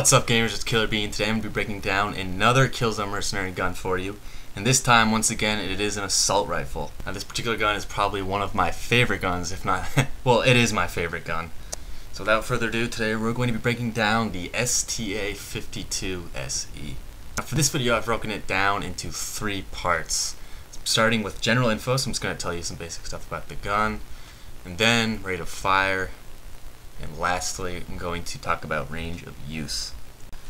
What's up, gamers? It's Killer Bean. Today I'm going to be breaking down another Killzone Mercenary gun for you. And this time, once again, it is an assault rifle. Now, this particular gun is probably one of my favorite guns, if not, well, it is my favorite gun. So without further ado, today we're going to be breaking down the STA 52 SE. Now, for this video, I've broken it down into three parts. Starting with general info, so I'm just going to tell you some basic stuff about the gun, and then rate of fire, and lastly, I'm going to talk about range of use.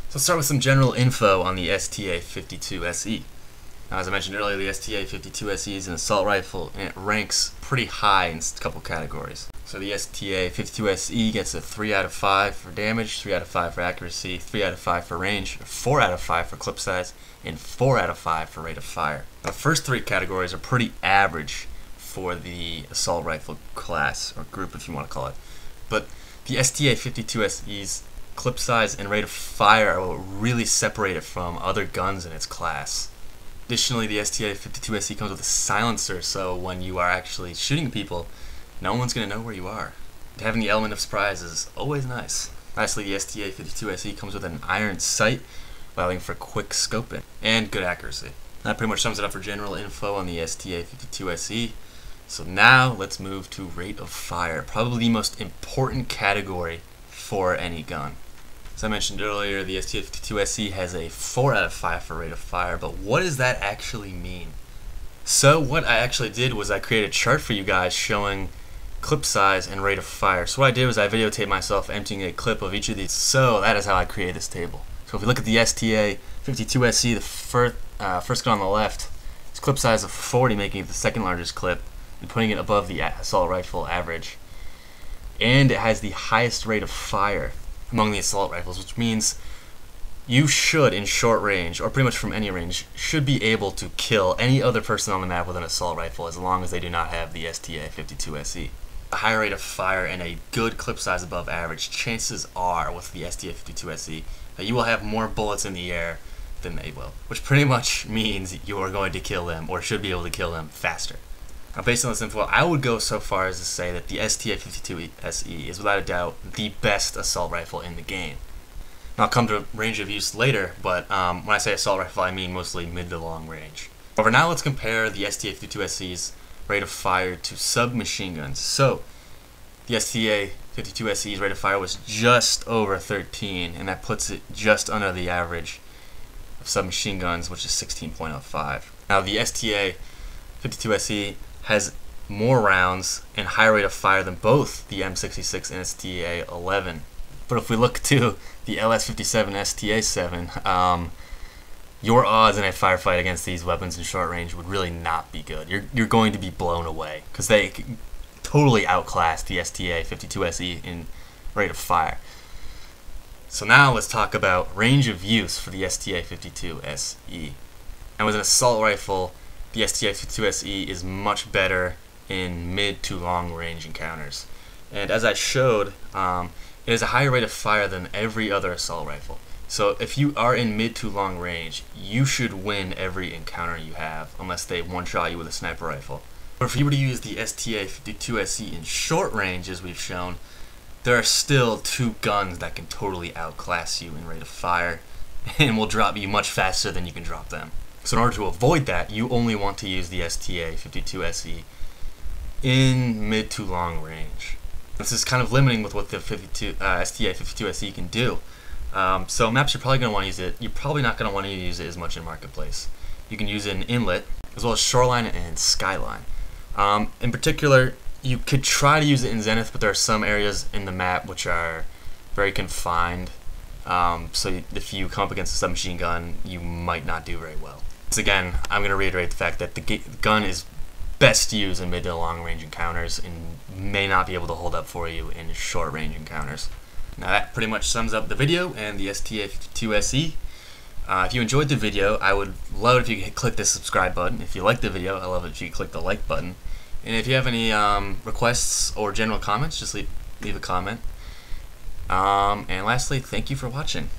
So let's start with some general info on the STA 52 SE. Now, as I mentioned earlier, the STA 52 SE is an assault rifle, and it ranks pretty high in a couple categories. So the STA 52 SE gets a 3 out of 5 for damage, 3 out of 5 for accuracy, 3 out of 5 for range, 4 out of 5 for clip size, and 4 out of 5 for rate of fire. Now, the first three categories are pretty average for the assault rifle class, or group if you want to call it. But the STA 52 SE's clip size and rate of fire are what really separate it from other guns in its class. Additionally, the STA 52 SE comes with a silencer, so when you are actually shooting people, no one's going to know where you are. Having the element of surprise is always nice. Lastly, the STA 52 SE comes with an iron sight, allowing for quick scoping and good accuracy. That pretty much sums it up for general info on the STA 52 SE. So now let's move to rate of fire, probably the most important category for any gun. As I mentioned earlier, the STA 52 SE has a 4 out of 5 for rate of fire, but what does that actually mean? So what I actually did was I created a chart for you guys showing clip size and rate of fire. So what I did was I videotaped myself emptying a clip of each of these. So that is how I created this table. So if we look at the STA 52 SE, the first gun on the left, its clip size of 40, making it the second largest clip, and putting it above the assault rifle average. And it has the highest rate of fire among the assault rifles, which means you should, in short range, or pretty much from any range, should be able to kill any other person on the map with an assault rifle as long as they do not have the STA 52 SE. A high rate of fire and a good clip size above average, chances are with the STA 52 SE that you will have more bullets in the air than they will, which pretty much means you are going to kill them, or should be able to kill them, faster. Now, based on this info, I would go so far as to say that the STA 52 SE is without a doubt the best assault rifle in the game. Now, I'll come to range of use later, but when I say assault rifle, I mean mostly mid to long range. However, now let's compare the STA 52 SE's rate of fire to submachine guns. So, the STA 52 SE's rate of fire was just over 13, and that puts it just under the average of submachine guns, which is 16.05. Now, the STA 52 SE has more rounds and higher rate of fire than both the M66 and STA 11. But if we look to the LS57 STA 7, your odds in a firefight against these weapons in short range would really not be good. You're going to be blown away because they totally outclass the STA 52 SE in rate of fire. So now let's talk about range of use for the STA 52 SE. And with an assault rifle, the STA 52 SE is much better in mid to long range encounters. And as I showed, it has a higher rate of fire than every other assault rifle. So if you are in mid to long range, you should win every encounter you have, unless they one-shot you with a sniper rifle. But if you were to use the STA 52 SE in short range, as we've shown, there are still two guns that can totally outclass you in rate of fire, and will drop you much faster than you can drop them. So in order to avoid that, you only want to use the STA 52 SE in mid to long range. This is kind of limiting with what the STA 52 SE can do. So maps you're probably going to want to use it. You're probably not going to want to use it as much in Marketplace. You can use it in Inlet, as well as Shoreline and Skyline. In particular, you could try to use it in Zenith, but there are some areas in the map which are very confined. So if you come up against a submachine gun, you might not do very well. Once again, I'm going to reiterate the fact that the gun is best used in mid to long range encounters and may not be able to hold up for you in short range encounters. Now that pretty much sums up the video and the STA 52 SE. If you enjoyed the video, I would love it if you could click the subscribe button. If you liked the video, I love it if you click the like button. And if you have any requests or general comments, just leave a comment. And lastly, thank you for watching.